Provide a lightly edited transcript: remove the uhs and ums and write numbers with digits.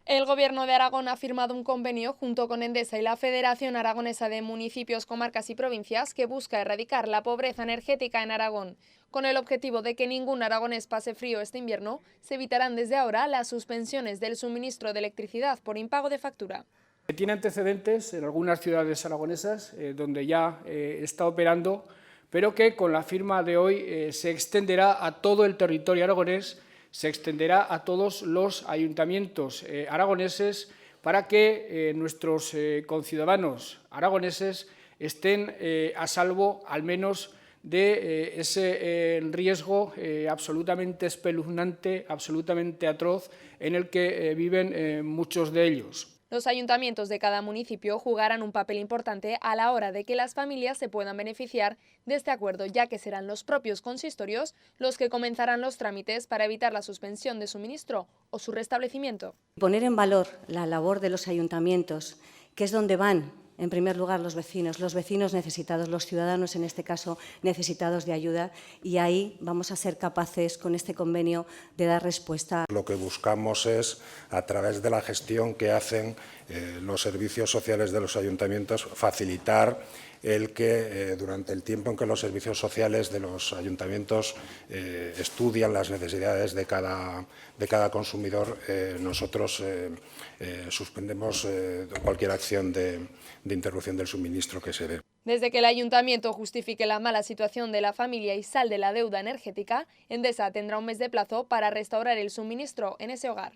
El Gobierno de Aragón ha firmado un convenio junto con Endesa y la Federación Aragonesa de Municipios, Comarcas y Provincias que busca erradicar la pobreza energética en Aragón. Con el objetivo de que ningún aragonés pase frío este invierno, se evitarán desde ahora las suspensiones del suministro de electricidad por impago de factura. Tiene antecedentes en algunas ciudades aragonesas donde ya está operando, pero que con la firma de hoy se extenderá a todo el territorio aragonés, se extenderá a todos los ayuntamientos aragoneses para que nuestros conciudadanos aragoneses estén a salvo al menos de ese riesgo absolutamente espeluznante, absolutamente atroz en el que viven muchos de ellos. Los ayuntamientos de cada municipio jugarán un papel importante a la hora de que las familias se puedan beneficiar de este acuerdo, ya que serán los propios consistorios los que comenzarán los trámites para evitar la suspensión de suministro o su restablecimiento. Poner en valor la labor de los ayuntamientos, que es donde van, en primer lugar, los vecinos necesitados, los ciudadanos, en este caso, necesitados de ayuda, y ahí vamos a ser capaces, con este convenio, de dar respuesta. Lo que buscamos es, a través de la gestión que hacen los servicios sociales de los ayuntamientos, facilitar el que durante el tiempo en que los servicios sociales de los ayuntamientos estudian las necesidades de cada consumidor, nosotros suspendemos cualquier acción de interrupción del suministro que se dé. Desde que el ayuntamiento justifique la mala situación de la familia y salde la deuda energética, Endesa tendrá un mes de plazo para restaurar el suministro en ese hogar.